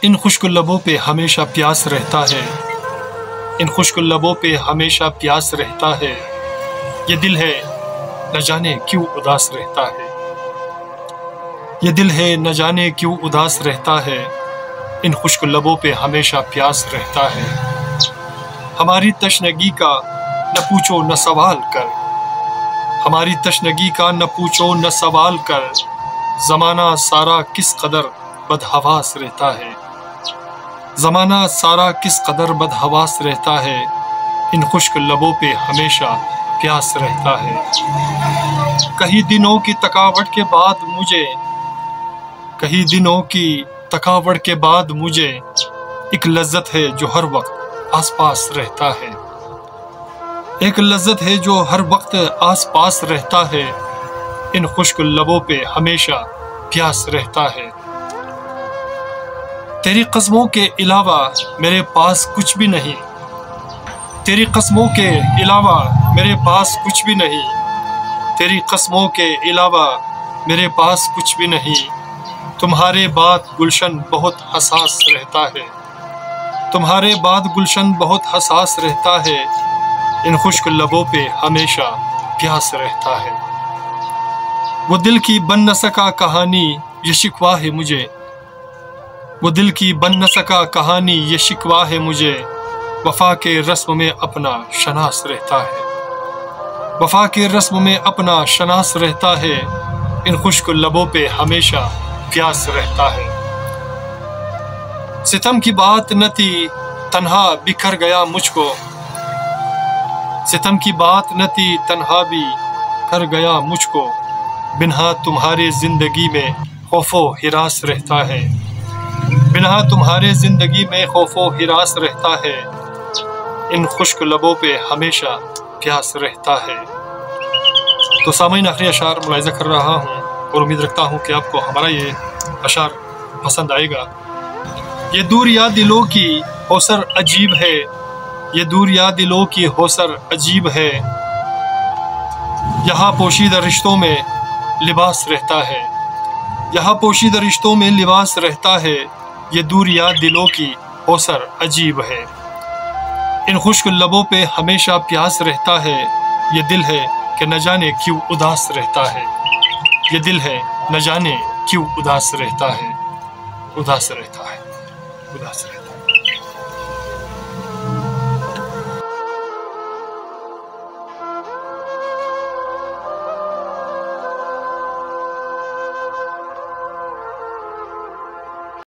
इन खुश्क लबों पे हमेशा प्यास रहता है, इन खुश्क लबों पे हमेशा प्यास रहता है। ये दिल है न जाने क्यों उदास रहता है, ये दिल है न जाने क्यों उदास रहता है। इन खुश्क लबों पे हमेशा प्यास रहता है। हमारी तशनगी का न पूछो न सवाल कर, हमारी तशनगी का न पूछो न सवाल कर। ज़माना सारा किस कदर बदहवास रहता है, ज़माना सारा किस कदर बदहवास रहता है। इन खुश्क लबों पे हमेशा प्यास रहता है। कई दिनों की थकावट के बाद मुझे, कई दिनों की थकावट के बाद मुझे एक लज्जत है जो हर वक्त आसपास रहता है, एक लज्जत है जो हर वक्त आसपास रहता है। इन खुश्क लबों पे हमेशा प्यास रहता है। तेरी कस्मों के अलावा मेरे पास कुछ भी नहीं, तेरी कस्मों के अलावा मेरे पास कुछ भी नहीं, तेरी कस्मों के अलावा मेरे पास कुछ भी नहीं। तुम्हारे बाद गुलशन बहुत हसास रहता है, तुम्हारे बाद गुलशन बहुत हसास रहता है। इन खुश्क लबों पे हमेशा प्यास रहता है। वो दिल की बन न सका कहानी ये शिकवा है मुझे, वो दिल की बन न सका कहानी ये शिकवा है मुझे। वफा के रस्म में अपना शनास रहता है, वफा के रस्म में अपना शनास रहता है। इन खुश्क लबों पे हमेशा प्यास रहता है। सितम की बात न थी तन्हा बिखर गया मुझको, सितम की बात न थी तन्हा भी कर गया मुझको। बिना तुम्हारे जिंदगी में खौफो हिरास रहता है, बिना तुम्हारे जिंदगी में खौफो हिरास रहता है। इन खुश्क लबों पे हमेशा प्यास रहता है। तो सामईन आखिरी अशार मुलाहिज़ा कर रहा हूँ और उम्मीद रखता हूँ कि आपको हमारा ये अशार पसंद आएगा। ये दूर या दिलों की होसर अजीब है, ये दूर या दिलों की होसर अजीब है। यहाँ पोशीदा रिश्तों में लिबास रहता है, यहाँ पोशीदा रिश्तों में लिबास रहता है। ये दूर या दिलों की होसर अजीब है। इन खुश्क लबों पे हमेशा प्यास रहता है। ये दिल है कि न जाने क्यों उदास रहता है, ये दिल है न जाने क्यों उदास रहता है, उदास रहता है, उदास रहता है।